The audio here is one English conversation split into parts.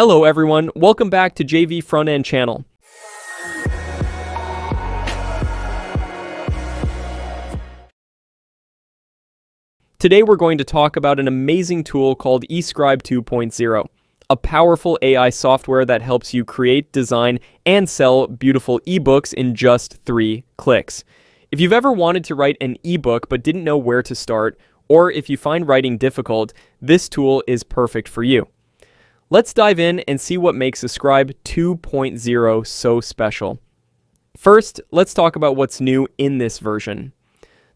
Hello everyone, welcome back to JV Front End Channel. Today we're going to talk about an amazing tool called Escribe 2.0, a powerful AI software that helps you create, design, and sell beautiful ebooks in just 3 clicks. If you've ever wanted to write an ebook but didn't know where to start, or if you find writing difficult, this tool is perfect for you. Let's dive in and see what makes Escribe 2.0 so special. First, let's talk about what's new in this version.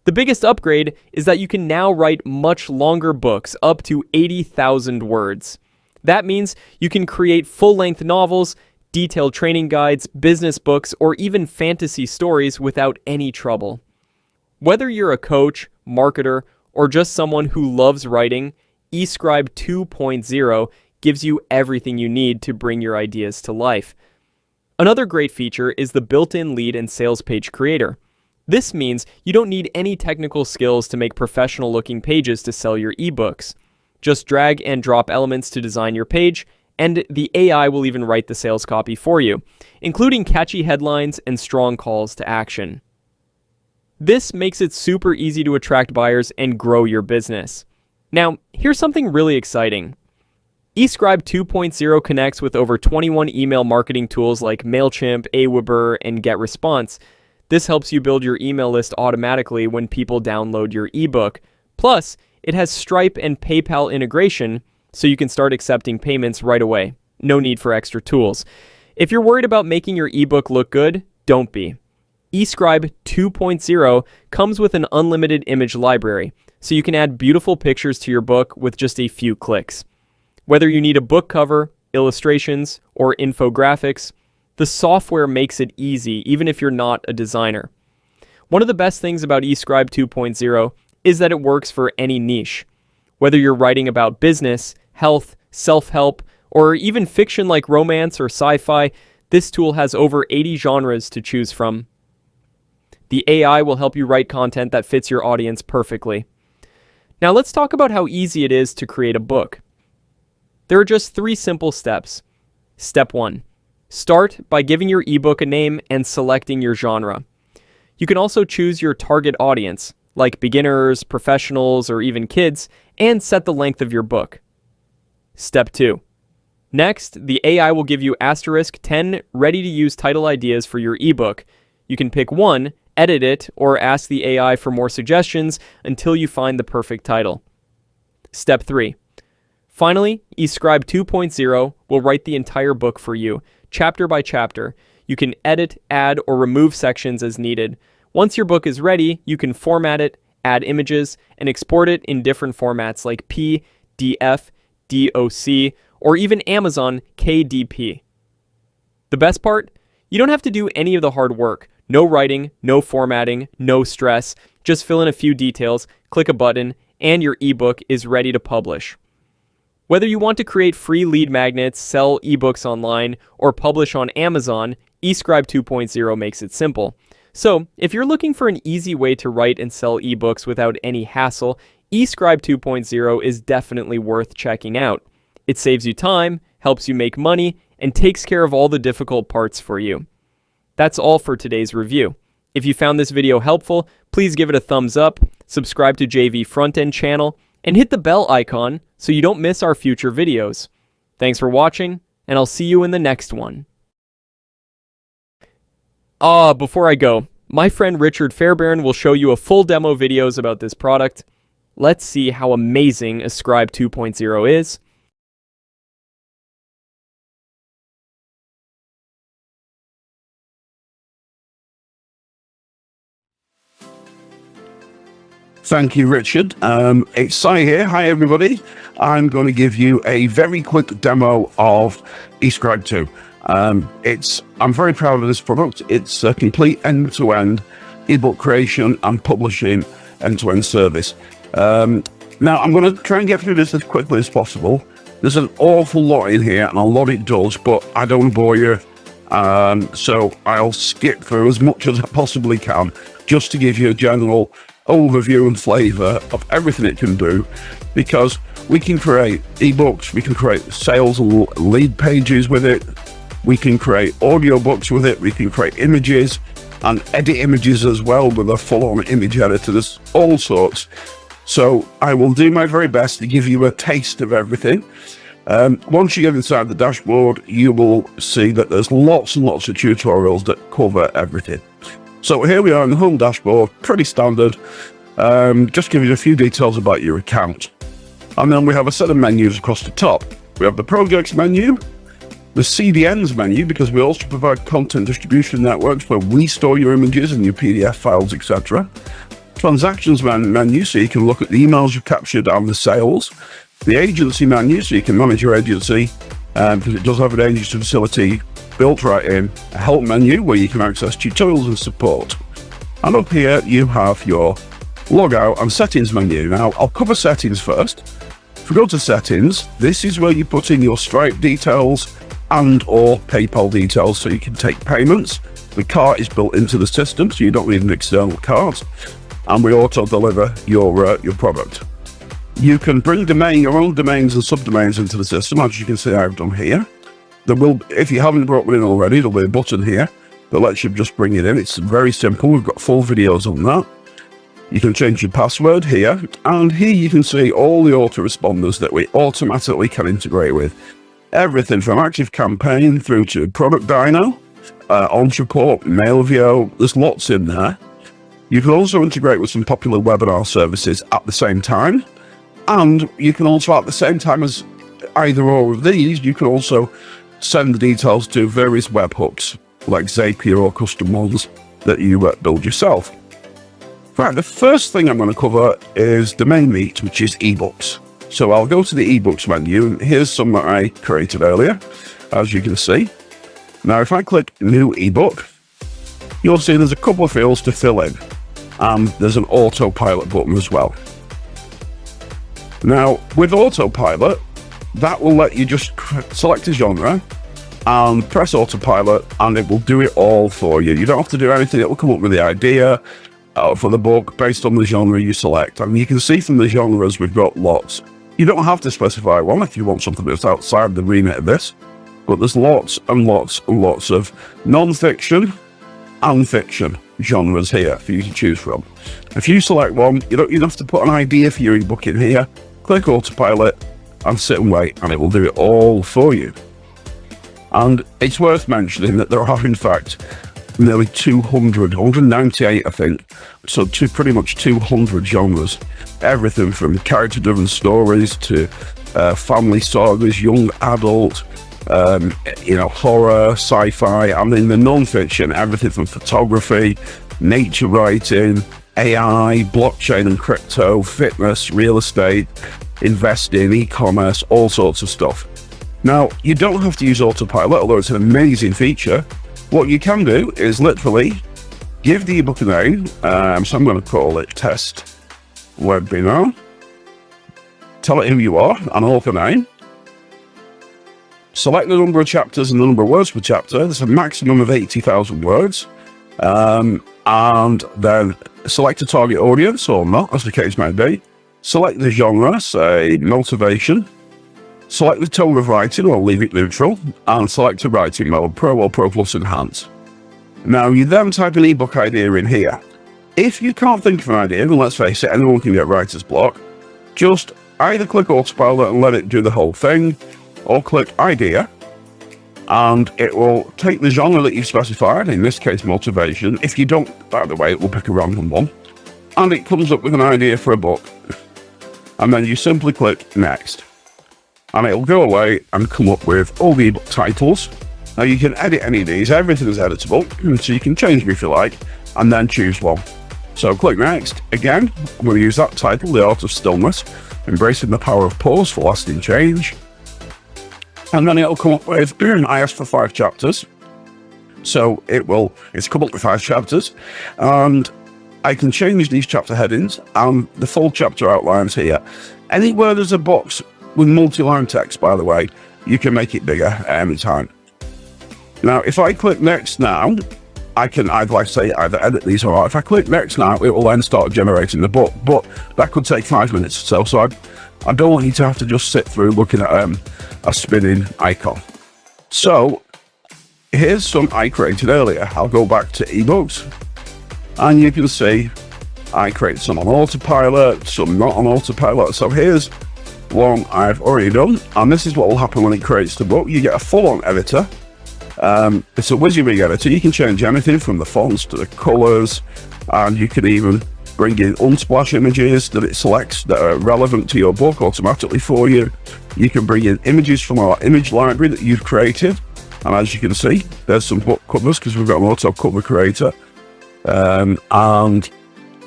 The biggest upgrade is that you can now write much longer books, up to 80,000 words. That means you can create full-length novels, detailed training guides, business books, or even fantasy stories without any trouble. Whether you're a coach, marketer, or just someone who loves writing, Escribe 2.0 gives you everything you need to bring your ideas to life. Another great feature is the built-in lead and sales page creator. This means you don't need any technical skills to make professional-looking pages to sell your ebooks. Just drag and drop elements to design your page, and the AI will even write the sales copy for you, including catchy headlines and strong calls to action. This makes it super easy to attract buyers and grow your business. Now, here's something really exciting. Escribe 2.0 connects with over 21 email marketing tools like MailChimp, Aweber, and GetResponse. This helps you build your email list automatically when people download your ebook. Plus, it has Stripe and PayPal integration, so you can start accepting payments right away. No need for extra tools. If you're worried about making your ebook look good, don't be. Escribe 2.0 comes with an unlimited image library, so you can add beautiful pictures to your book with just a few clicks. Whether you need a book cover, illustrations, or infographics, the software makes it easy even if you're not a designer. One of the best things about Escribe 2.0 is that it works for any niche. Whether you're writing about business, health, self-help, or even fiction like romance or sci-fi, this tool has over 80 genres to choose from. The AI will help you write content that fits your audience perfectly. Now let's talk about how easy it is to create a book. There are just 3 simple steps. Step 1. Start by giving your ebook a name and selecting your genre. You can also choose your target audience, like beginners, professionals, or even kids, and set the length of your book. Step 2. Next, the AI will give you *10 ready-to-use title ideas for your ebook. You can pick one, edit it, or ask the AI for more suggestions until you find the perfect title. Step 3. Finally, Escribe 2.0 will write the entire book for you, chapter by chapter. You can edit, add, or remove sections as needed. Once your book is ready, you can format it, add images, and export it in different formats like PDF, DOC, or even Amazon KDP. The best part? You don't have to do any of the hard work. No writing, no formatting, no stress. Just fill in a few details, click a button, and your ebook is ready to publish. Whether you want to create free lead magnets, sell ebooks online, or publish on Amazon, Escribe 2.0 makes it simple. So, if you're looking for an easy way to write and sell ebooks without any hassle, Escribe 2.0 is definitely worth checking out. It saves you time, helps you make money, and takes care of all the difficult parts for you. That's all for today's review. If you found this video helpful, please give it a thumbs up, subscribe to JV Front End Channel, and hit the bell icon so you don't miss our future videos. Thanks for watching, and I'll see you in the next one. Before I go, my friend Richard Fairbairn will show you a full demo videos about this product. Let's see how amazing Escribe 2.0 is. Thank you, Richard. It's Sai here. Hi, everybody. I'm going to give you a very quick demo of Escribe 2. I'm very proud of this product. It's a complete end-to-end ebook creation and publishing end-to-end service. Now, I'm going to try and get through this as quickly as possible. There's an awful lot in here, and a lot it does, but I don't want to bore you. So I'll skip through as much as I possibly can, just to give you a general overview and flavor of everything it can do, because we can create ebooks, we can create sales and lead pages with it, we can create audiobooks with it, we can create images and edit images as well with a full-on image editor. There's all sorts. So I will do my very best to give you a taste of everything. Once you get inside the dashboard, you will see that there's lots and lots of tutorials that cover everything. So here we are in the home dashboard, pretty standard. Just give you a few details about your account. And then we have a set of menus across the top. We have the projects menu, the CDNs menu, because we also provide content distribution networks where we store your images and your PDF files, etc. Transactions menu, so you can look at the emails you've captured and the sales. The agency menu, so you can manage your agency, because it does have an agency facility built right in. A help menu, where you can access tutorials and support. And up here, you have your logout and settings menu. Now, I'll cover settings first. If we go to settings, this is where you put in your Stripe details and or PayPal details, so you can take payments. The cart is built into the system, so you don't need an external cart. And we auto deliver your product. You can bring your own domains and subdomains into the system, as you can see I've done here. There will, if you haven't brought one in already, there'll be a button here that lets you just bring it in. It's very simple. We've got full videos on that. You can change your password here, and here you can see all the autoresponders that we automatically can integrate with. Everything from ActiveCampaign through to Product Dino, Ontraport, MailVio, there's lots in there. You can also integrate with some popular webinar services at the same time. And you can also, at the same time as either or of these, you can also send the details to various webhooks, like Zapier or custom ones that you build yourself. Right, the first thing I'm going to cover is the main meat, which is eBooks. So I'll go to the eBooks menu, and here's some that I created earlier, as you can see. Now, if I click New eBook, you'll see there's a couple of fields to fill in, and there's an autopilot button as well. Now, with autopilot, that will let you just select a genre and press autopilot, and it will do it all for you. You don't have to do anything. It will come up with the idea for the book based on the genre you select. And you can see from the genres we've got lots. You don't have to specify one if you want something that's outside the remit of this, but there's lots and lots and lots of non-fiction and fiction genres here for you to choose from. If you select one, you don't even have to put an idea for your ebook in here. Click autopilot and sit and wait, and it will do it all for you. And it's worth mentioning that there are, in fact, nearly 198, I think, so pretty much 200 genres. Everything from character-driven stories to family sagas, young adult, horror, sci-fi, and in the non-fiction, everything from photography, nature writing, AI, blockchain and crypto, fitness, real estate, investing, e-commerce, all sorts of stuff. Now, you don't have to use autopilot, although it's an amazing feature. What you can do is literally give the ebook a name. So I'm going to call it Test Webinar. Tell it who you are, an author name. Select the number of chapters and the number of words per chapter. There's a maximum of 80,000 words. And then select a target audience or not, as the case may be. Select the genre, say motivation. Select the tone of writing or leave it neutral. And select the writing mode, Pro or Pro Plus Enhanced. Now you then type an ebook idea in here. If you can't think of an idea, and let's face it, anyone can get writer's block, just either click autopilot and let it do the whole thing, or click idea, and it will take the genre that you've specified, in this case motivation. If you don't, by the way, it will pick a random one, and it comes up with an idea for a book. And then you simply click next, and it'll go away and come up with all the ebook titles. Now you can edit any of these, everything is editable, so you can change them if you like, and then choose one. So click next. Again, I'm going to use that title, The Art of Stillness, Embracing the Power of Pause for Lasting Change. And then it'll come up with, I asked for 5 chapters. So it's come up with 5 chapters, and I can change these chapter headings and the full chapter outlines here. Anywhere there's a box with multi-line text, by the way, you can make it bigger anytime. Now, if I click next now, I can either edit these or if I click next now, it will then start generating the book. But that could take 5 minutes or so. So I don't want you to have to just sit through looking at a spinning icon. So here's some I created earlier. I'll go back to eBooks, and you can see I created some on autopilot, some not on autopilot. So here's one I've already done, and this is what will happen when it creates the book. You get a full-on editor. It's a WYSIWYG editor. You can change anything from the fonts to the colors, and you can even bring in unsplash images that it selects that are relevant to your book automatically for you. You can bring in images from our image library that you've created, and as you can see, there's some book covers because we've got an auto cover creator, and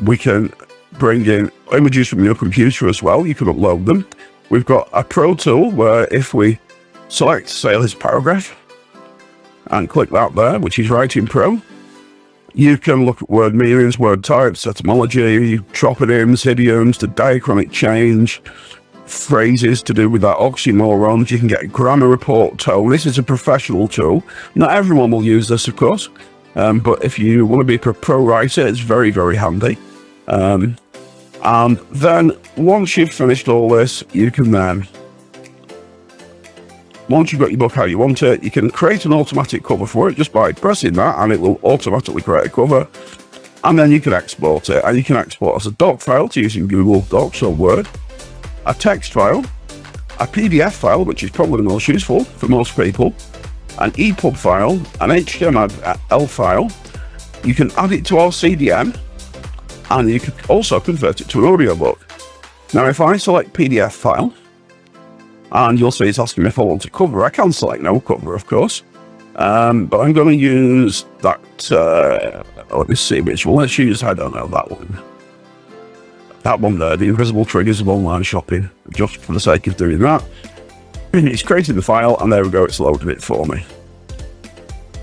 we can bring in images from your computer as well. You can upload them. We've got a pro tool where if we select, say, this paragraph and click that there, which is Writing Pro, you can look at word meanings, word types, etymology, troponyms, idioms, the diacritic change, phrases to do with that oxymorons. You can get a grammar report tone. This is a professional tool. Not everyone will use this, of course, but if you want to be a pro writer, it's very, very handy. And then once you've finished all this, you can then, once you've got your book how you want it, you can create an automatic cover for it just by pressing that, and it will automatically create a cover. And then you can export it, and you can export as a doc file to using Google Docs or Word, a text file, a PDF file, which is probably the most useful for most people, an EPUB file, an HTML file. You can add it to our CDN, and you can also convert it to an audiobook. Now, if I select PDF file, and you'll see it's asking me if I want a cover, I can select no cover, of course, but I'm going to use that, let me see which one. Let's use, I don't know, that one. That one there, the invisible triggers of online shopping, just for the sake of doing that. It's created the file, and there we go, it's loaded it for me.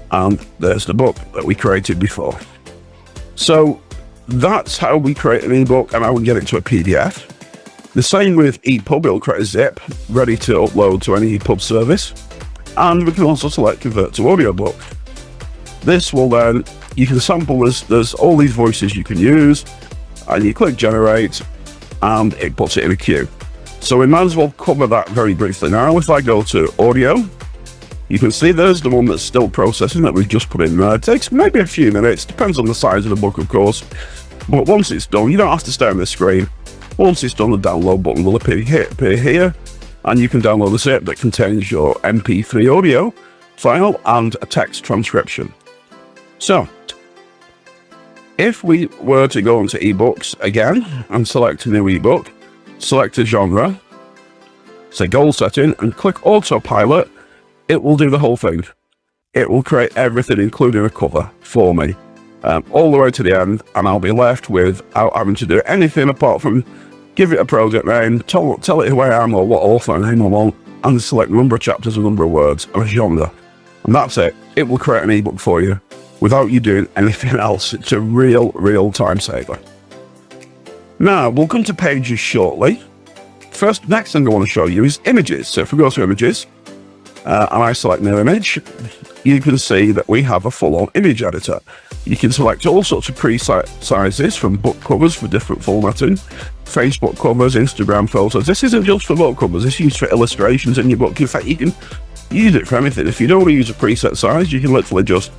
And there's the book that we created before. So that's how we create an ebook and how we get it to a PDF. The same with EPUB, it'll create a zip ready to upload to any EPUB service. And we can also select convert to audiobook. This will then, you can sample this, there's all these voices you can use, and you click generate, and it puts it in a queue. So we might as well cover that very briefly now. If I go to audio, you can see there's the one that's still processing that we've just put in there. It takes maybe a few minutes, depends on the size of the book, of course. But once it's done, you don't have to stay on the screen. Once it's done, the download button will appear here, and you can download the zip that contains your MP3 audio file and a text transcription. So, if we were to go into eBooks again and select a new ebook, select a genre, say goal setting, and click autopilot, it will do the whole thing. It will create everything, including a cover, for me, all the way to the end, and I'll be left without having to do anything apart from give it a project name, tell it who I am or what author name I want, and select a number of chapters, a number of words, and a genre. And that's it. It will create an ebook for you without you doing anything else. It's a real time saver. Now, we'll come to pages shortly. Next thing I want to show you is images. So if we go to images, and I select new image, you can see that we have a full-on image editor. You can select all sorts of preset sizes, from book covers for different formatting, Facebook covers, Instagram photos. This isn't just for book covers, it's used for illustrations in your book. In fact, you can use it for anything. If you don't want to use a preset size, you can literally just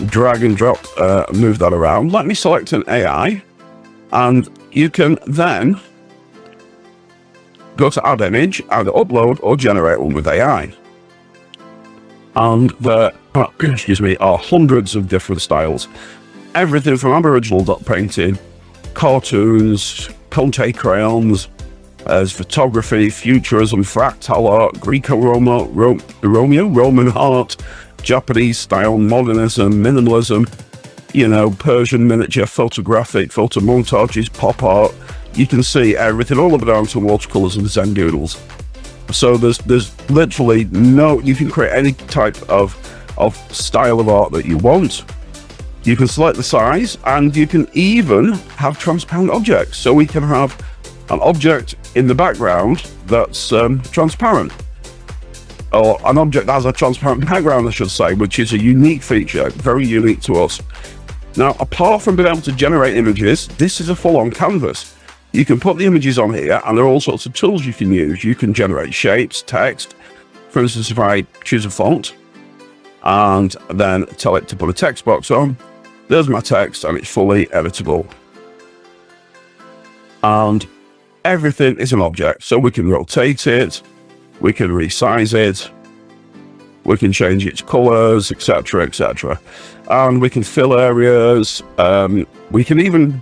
drag and drop, move that around. Let me select an AI, and you can then go to add image, either upload or generate one with AI. And there are hundreds of different styles. Everything from Aboriginal dot painting, cartoons, Conte crayons, as photography, futurism, fractal art, Roman art, Japanese style, modernism, minimalism, Persian miniature, photographic, photo montages, pop art. You can see everything, all the way down to watercolors and Zen doodles. So there's literally you can create any type of style of art that you want. You can select the size, and you can even have transparent objects. So we can have an object in the background that's transparent. or an object that has a transparent background, I should say, which is a unique feature, very unique to us. Now, apart from being able to generate images, this is a full-on canvas. You can put the images on here, and there are all sorts of tools you can use. You can generate shapes, text. For instance, if I choose a font and then tell it to put a text box on, there's my text, and it's fully editable. And everything is an object, so we can rotate it, we can resize it, we can change its colors, etc., etc. And we can fill areas. We can even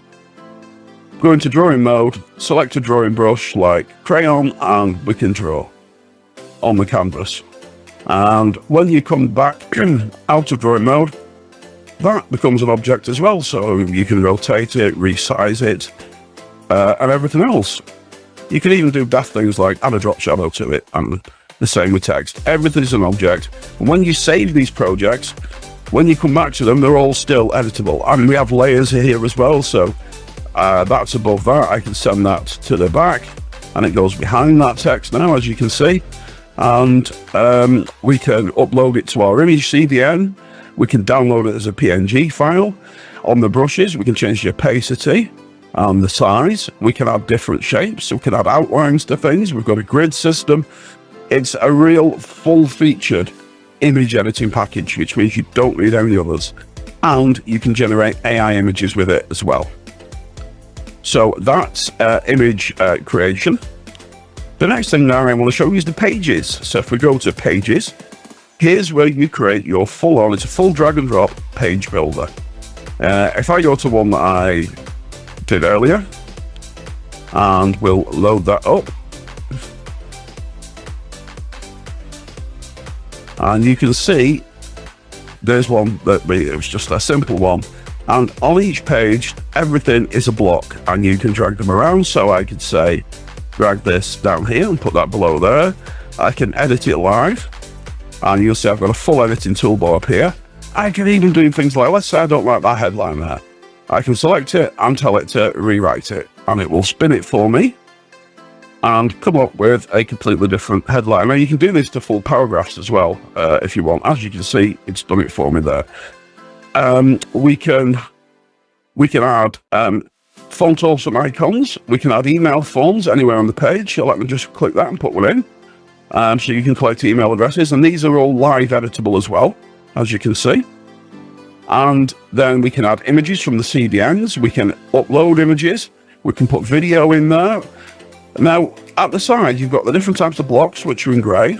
go into drawing mode, select a drawing brush like crayon, and we can draw on the canvas. And when you come back out of drawing mode, that becomes an object as well. So you can rotate it, resize it, and everything else. You can even do daft things like add a drop shadow to it, and the same with text. Everything is an object. And when you save these projects, when you come back to them, they're all still editable. And we have layers here as well, so that's above that. I can send that to the back, and it goes behind that text now, as you can see. And we can upload it to our image CDN. We can download it as a PNG file. On the brushes, we can change the opacity and the size. We can add different shapes. We can add outlines to things. We've got a grid system. It's a real full-featured image editing package, which means you don't need any others. And you can generate AI images with it as well. So that's image creation. The next thing now I want to show you is the pages. So if we go to pages, here's where you create your full-on, it's a full drag and drop page builder. If I go to one that I did earlier, and we'll load that up. And you can see there's one that it was just a simple one. And on each page, everything is a block, and you can drag them around. So I could say, drag this down here and put that below there. I can edit it live, and you'll see I've got a full editing toolbar up here. I can even do things like, let's say I don't like that headline there. I can select it and tell it to rewrite it, and it will spin it for me and come up with a completely different headline. Now you can do this to full paragraphs as well, if you want. As you can see, it's done it for me there. We can add font awesome icons. We can add email forms anywhere on the page. So let me just click that and put one in. So you can collect email addresses, and these are all live editable as well, as you can see. And then we can add images from the CDNs. We can upload images. We can put video in there. Now, at the side, you've got the different types of blocks, which are in grey.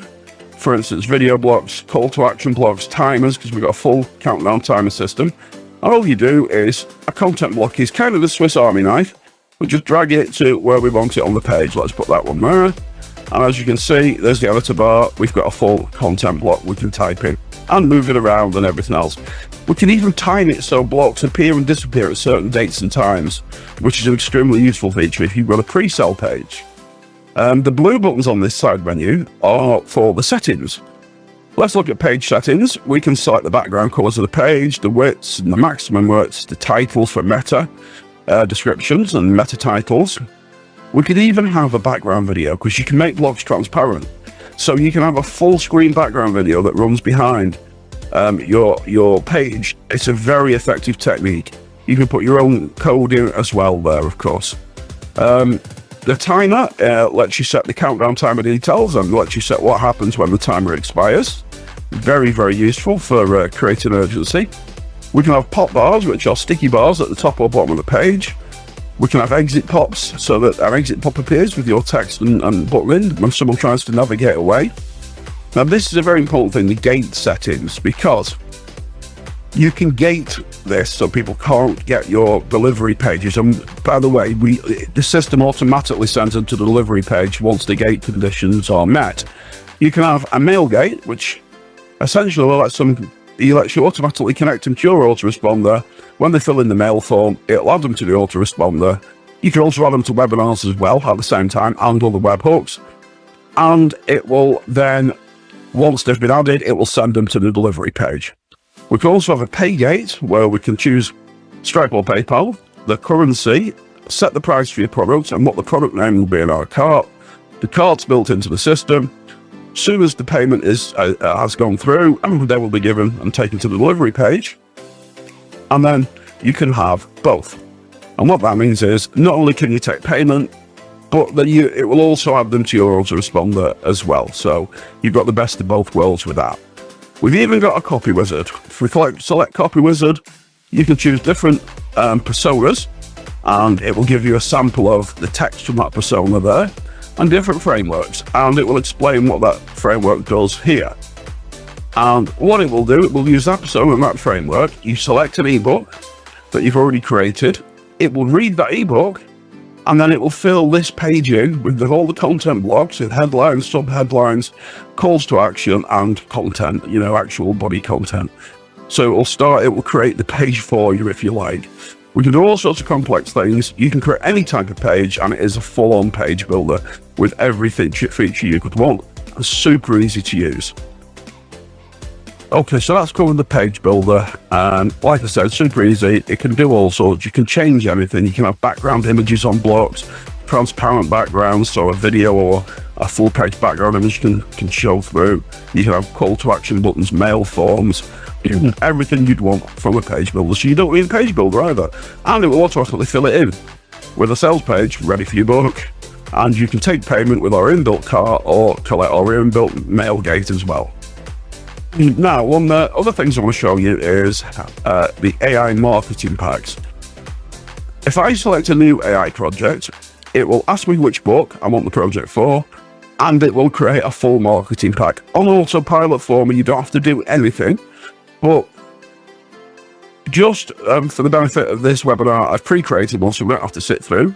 For instance, video blocks, call to action blocks, timers, because we've got a full countdown timer system. And all you do is, a content block is kind of a Swiss Army knife. We just drag it to where we want it on the page. Let's put that one there. And as you can see, there's the editor bar. We've got a full content block we can type in and move it around and everything else. We can even time it so blocks appear and disappear at certain dates and times, which is an extremely useful feature if you've got a pre-sale page. The blue buttons on this side menu are for the settings. Let's look at page settings. We can select the background colors of the page, the widths and the maximum widths, the titles for meta descriptions and meta titles. We could even have a background video, because you can make blocks transparent. So you can have a full screen background video that runs behind your page. It's a very effective technique. You can put your own code in as well there, of course. The timer lets you set the countdown timer details and lets you set what happens when the timer expires. Very, very useful for creating urgency. We can have pop bars, which are sticky bars at the top or bottom of the page. We can have exit pops, so that an exit pop appears with your text and button in when someone tries to navigate away. Now this is a very important thing, the gate settings, because you can gate this so people can't get your delivery pages. And by the way, the system automatically sends them to the delivery page once the gate conditions are met. You can have a mail gate, which essentially lets you automatically connect them to your autoresponder. When they fill in the mail form, it'll add them to the autoresponder. You can also add them to webinars as well at the same time, and other webhooks. And it will then, once they've been added, it will send them to the delivery page. We can also have a pay gate, where we can choose Stripe or PayPal, the currency, set the price for your product, and what the product name will be in our cart. The cart's built into the system. soon as the payment has gone through, they will be given and taken to the delivery page. And then you can have both. And what that means is not only can you take payment, but then it will also add them to your autoresponder as well. So you've got the best of both worlds with that. We've even got a copy wizard. If we select copy wizard, you can choose different personas, and it will give you a sample of the text from that persona there and different frameworks, and it will explain what that framework does here. And what it will do, it will use that persona and that framework. You select an ebook that you've already created, it will read that ebook, and then it will fill this page in with all the content blocks with headlines, sub-headlines, calls to action, and content, actual body content. So it will create the page for you if you like. We can do all sorts of complex things. You can create any type of page, and it is a full-on page builder with every feature you could want. It's super easy to use. Okay, so that's covered the page builder, and like I said, super easy. It can do all sorts. You can change anything. You can have background images on blocks, transparent backgrounds, so a video or a full page background image can show through. You can have call to action buttons, mail forms, everything you'd want from a page builder. So you don't need a page builder either, and it will automatically fill it in with a sales page ready for your book. And you can take payment with our inbuilt cart or collect our inbuilt mail gate as well. Now, one of the other things I want to show you is the AI marketing packs. If I select a new AI project, it will ask me which book I want the project for, and it will create a full marketing pack on autopilot for me. You don't have to do anything, but just for the benefit of this webinar, I've pre-created one, so we don't have to sit through.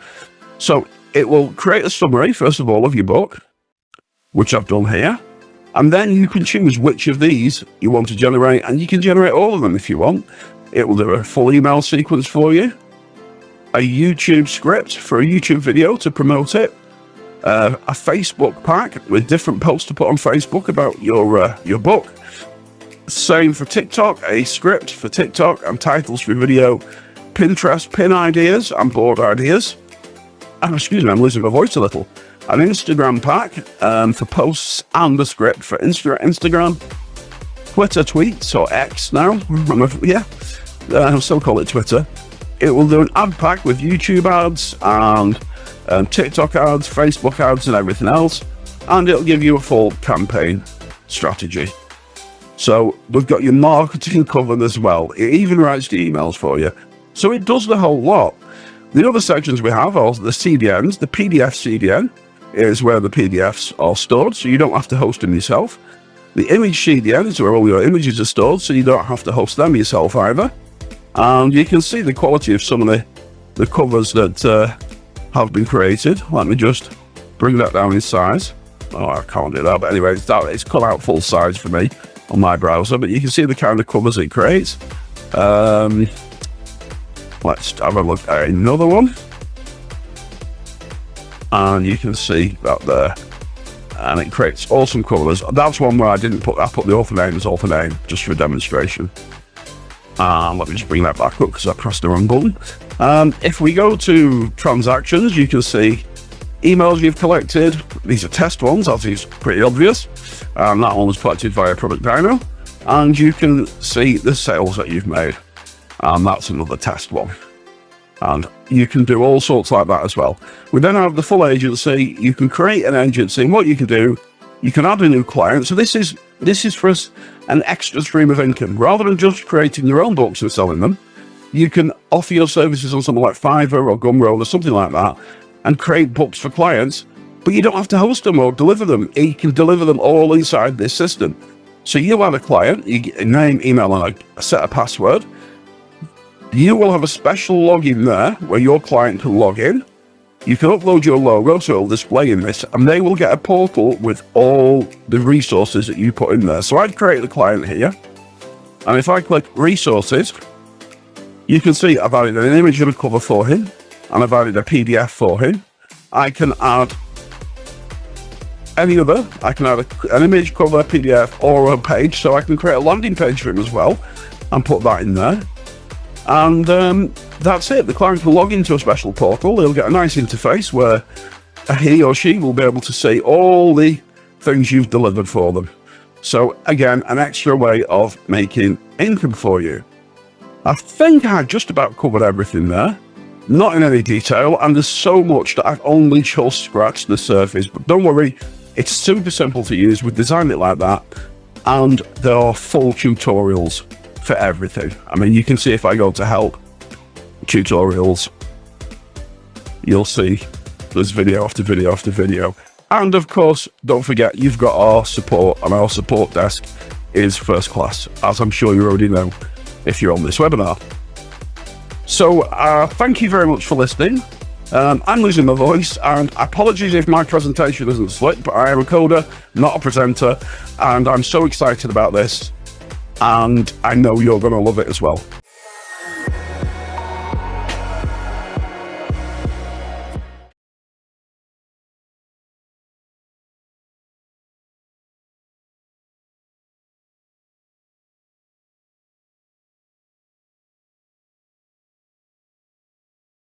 So it will create a summary, first of all, of your book, which I've done here. And then you can choose which of these you want to generate, and you can generate all of them if you want. It will do a full email sequence for you, a YouTube script for a YouTube video to promote it, a Facebook pack with different posts to put on Facebook about your book. Same for TikTok, a script for TikTok and titles for video, Pinterest pin ideas and board ideas. And excuse me, I'm losing my voice a little. An Instagram pack for posts and a script for Instagram, Twitter tweets, or X now, I still call it Twitter. It will do an ad pack with YouTube ads and TikTok ads, Facebook ads, and everything else, and it'll give you a full campaign strategy. So we've got your marketing covered as well. It even writes the emails for you. So it does the whole lot. The other sections we have are the CDNs. The PDF CDN is where the PDFs are stored, so you don't have to host them yourself. The image CDN is where all your images are stored, so you don't have to host them yourself either. And you can see the quality of some of the covers that have been created. Let me just bring that down in size. Oh, I can't do that, but anyway, it's cut out full size for me on my browser, but you can see the kind of covers it creates. Let's have a look at another one. And you can see that there. And it creates awesome covers. That's one where I put the author name as author name, just for a demonstration. Let me just bring that back up because I pressed the wrong button. If we go to transactions, you can see emails you've collected. These are test ones, as is pretty obvious. That one was collected via Product Dino. And you can see the sales that you've made. And that's another test one. And you can do all sorts like that as well. We then have the full agency. You can create an agency, and what you can do, you can add a new client. So this is for us an extra stream of income. Rather than just creating your own books and selling them, you can offer your services on something like Fiverr or Gumroad or something like that and create books for clients, but you don't have to host them or deliver them. You can deliver them all inside this system. So you add a client, you get a name, email, and a set of password. You will have a special login there where your client can log in. You can upload your logo, so it'll display in this, and they will get a portal with all the resources that you put in there. So I'd create the client here, and if I click resources, you can see I've added an image and a cover for him, and I've added a PDF for him. I can add any other. I can add an image, cover, PDF, or a page, so I can create a landing page for him as well, and put that in there. And that's it. The client will log into a special portal. They'll get a nice interface where he or she will be able to see all the things you've delivered for them. So again, an extra way of making income for you. I think I just about covered everything there. Not in any detail, and there's so much that I've only just scratched the surface. But don't worry, it's super simple to use. We've designed it like that, and there are full tutorials for everything. I mean, you can see if I go to help, tutorials, you'll see there's video after video after video. And of course, don't forget, you've got our support, and our support desk is first class, as I'm sure you already know if you're on this webinar. So thank you very much for listening. I'm losing my voice, and apologies if my presentation isn't slick, but I am a coder, not a presenter, and I'm so excited about this, and I know you're going to love it as well.